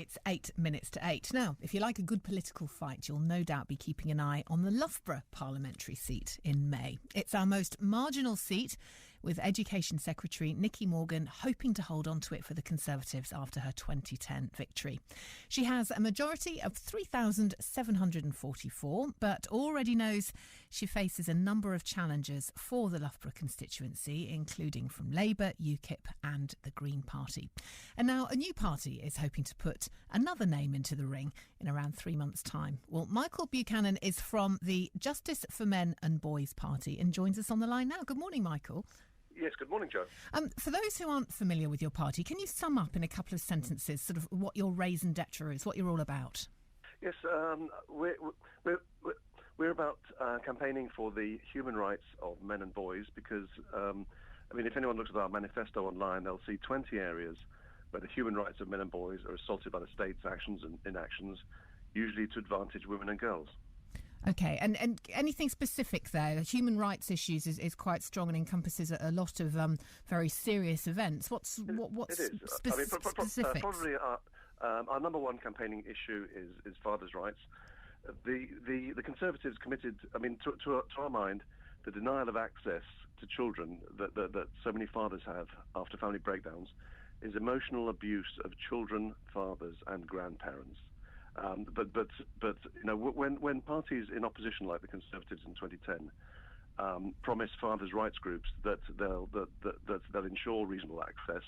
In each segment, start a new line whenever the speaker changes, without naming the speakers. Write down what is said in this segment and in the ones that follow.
It's 8 minutes to 8. Now, if you like a good political fight, you'll no doubt be keeping an eye on the Loughborough parliamentary seat in May. It's our most marginal seat, with Education Secretary Nicky Morgan hoping to hold on to it for the Conservatives after her 2010 victory. She has a majority of 3,744, but already knows she faces a number of challenges for the Loughborough constituency, including from Labour, UKIP and the Green Party. And now a new party is hoping to put another name into the ring in around 3 months' time. Well, Michael Buchanan is from the Justice for Men and Boys Party and joins us on the line now. Good morning, Michael.
Yes, good morning, Jo.
For those who aren't familiar with your party, can you sum up in a couple of sentences sort of what your raison d'etre is, what you're all about?
Yes, we're about campaigning for the human rights of men and boys because, if anyone looks at our manifesto online, they'll see 20 areas where the human rights of men and boys are assaulted by the state's actions and inactions, usually to advantage women and girls.
OK, and anything specific there? Human rights issues is quite strong and encompasses a lot of very serious events. What's specific?
Probably our number one campaigning issue is fathers' rights. The Conservatives committed, to our mind, the denial of access to children that so many fathers have after family breakdowns is emotional abuse of children, fathers and grandparents. When parties in opposition like the Conservatives in 2010 promise fathers' rights groups that they'll ensure reasonable access,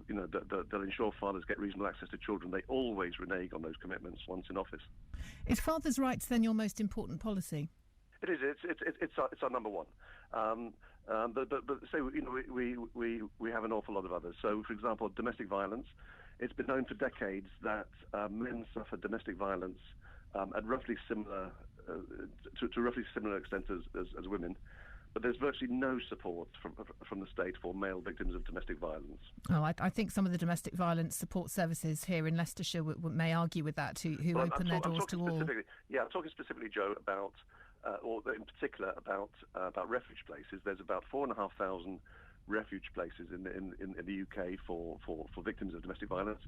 that they'll ensure fathers get reasonable access to children, they always renege on those commitments once in office.
Is fathers' rights then your most important policy?
It is. It's our number one. But say we have an awful lot of others. So, for example, domestic violence. It's been known for decades that men suffer domestic violence at roughly similar to roughly similar extent as women. But there's virtually no support from the state for male victims of domestic violence.
Oh, I think some of the domestic violence support services here in Leicestershire may argue with that, who open their doors to all.
Yeah, I'm talking specifically, Jo, about or in particular about refuge places. There's about 4,500 refuge places in the UK for victims of domestic violence,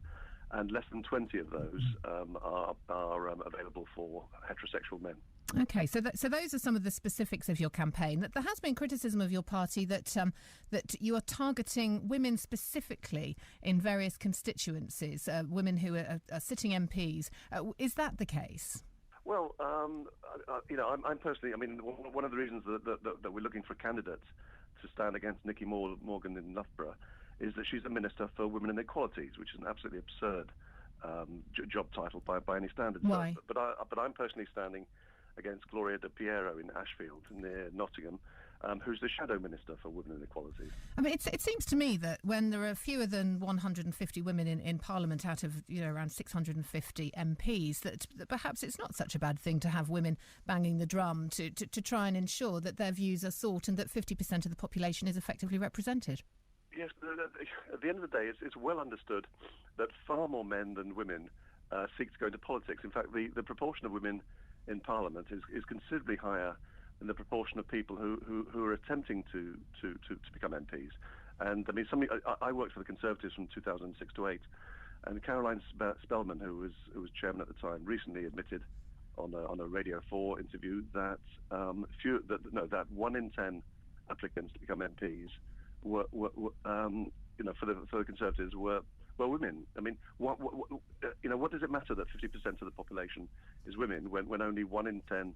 and less than 20 of those are available for heterosexual men.
OK, so those are some of the specifics of your campaign. That there has been criticism of your party that you are targeting women specifically in various constituencies, women who are sitting MPs. Is that the case?
Well, I'm personally. One of the reasons that we're looking for candidates to stand against Nicky Morgan in Loughborough is that she's a Minister for Women and Equalities, which is an absolutely absurd job title by any standards.
Why?
But I'm personally standing against Gloria De Piero in Ashfield, near Nottingham, who's the Shadow Minister for Women and Equalities.
It seems to me that when there are fewer than 150 women in Parliament out of around 650 MPs, that perhaps it's not such a bad thing to have women banging the drum to try and ensure that their views are sought and that 50% of the population is effectively represented.
Yes, at the end of the day, it's well understood that far more men than women seek to go into politics. In fact, the proportion of women in Parliament is considerably higher than the proportion of people who are attempting to become MPs. And I worked for the Conservatives from 2006 to 8, and Caroline Spellman, who was chairman at the time, recently admitted on a Radio 4 interview that that 1 in 10 applicants to become MPs were for the Conservatives were women. What does it matter that 50% of the population is women when only 1 in 10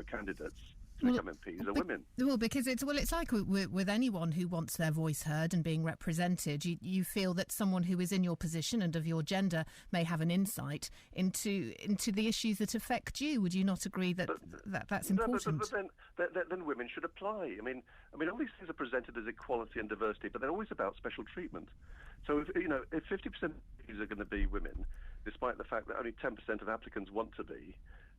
candidates to become MPs are women?
Well, because it's like with anyone who wants their voice heard and being represented. You feel that someone who is in your position and of your gender may have an insight into the issues that affect you. Would you not agree that's important?
But then women should apply. All these things are presented as equality and diversity, but they're always about special treatment. So if 50% of these are going to be women, despite the fact that only 10% of applicants want to be,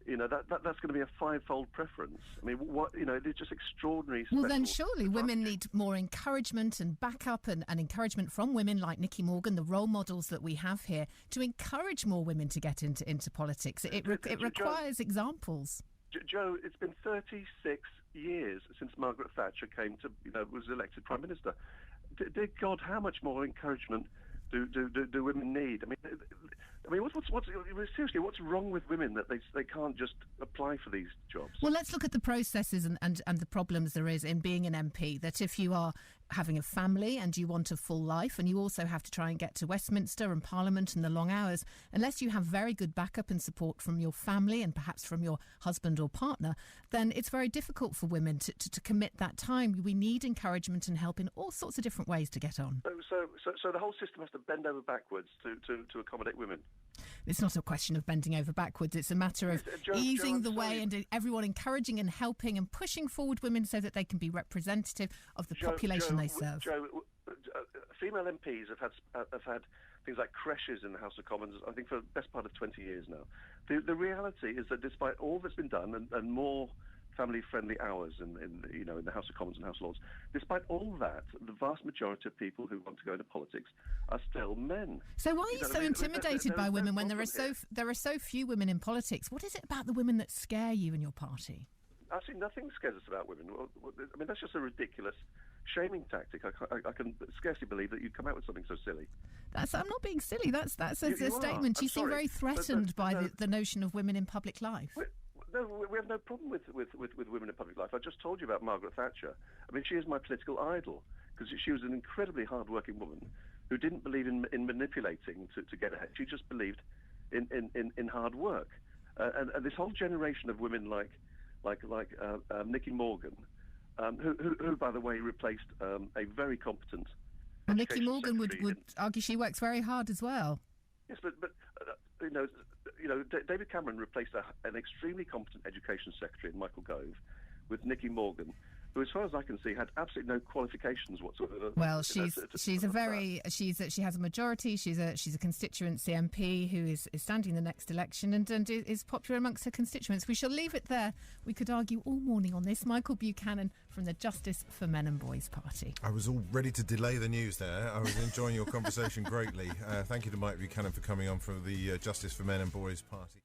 that's going to be a fivefold preference. It's just extraordinary.
Well, then surely women need more encouragement and backup and encouragement from women like Nicky Morgan, the role models that we have here, to encourage more women to get into politics. It requires examples.
Jo, it's been 36 years since Margaret Thatcher was elected Prime Minister. Dear God, how much more encouragement do women need? I mean, seriously, what's wrong with women that they can't just apply for these jobs?
Well, let's look at the processes and the problems there is in being an MP, that if you are having a family and you want a full life and you also have to try and get to Westminster and Parliament and the long hours, unless you have very good backup and support from your family and perhaps from your husband or partner, then it's very difficult for women to commit that time. We need encouragement and help in all sorts of different ways to get on.
So the whole system has to bend over backwards to accommodate women?
It's not a question of bending over backwards. It's a matter of easing the way and everyone encouraging and helping and pushing forward women so that they can be representative of the population they serve.
Female MPs have had things like creches in the House of Commons, I think, for the best part of 20 years now. The reality is that despite all that's been done and more family-friendly hours in the House of Commons and House of Lords, despite all that, the vast majority of people who want to go into politics are still men.
So why are you so intimidated by women when there are so few women in politics? What is it about the women that scare you and your party?
Actually, nothing scares us about women. I mean, that's just a ridiculous shaming tactic. I can scarcely believe that you'd come out with something so silly.
I'm not being silly. That's a statement. You seem very threatened by the notion of women in public life.
No, we have no problem with women in public life. I just told you about Margaret Thatcher. I mean, she is my political idol because she was an incredibly hard-working woman who didn't believe in manipulating to get ahead. She just believed in hard work. And this whole generation of women like Nicky Morgan, who by the way replaced a very competent.
Well, Nicky Morgan would argue she works very hard as well.
Yes, but David Cameron replaced an extremely competent education secretary in Michael Gove with Nicky Morgan, who, as far as I can see, had absolutely no qualifications whatsoever. Well, she
has a majority. She's a constituency MP who is standing the next election and is popular amongst her constituents. We shall leave it there. We could argue all morning on this. Michael Buchanan from the Justice for Men and Boys Party.
I was all ready to delay the news there. I was enjoying your conversation greatly. Thank you to Mike Buchanan for coming on from the Justice for Men and Boys Party.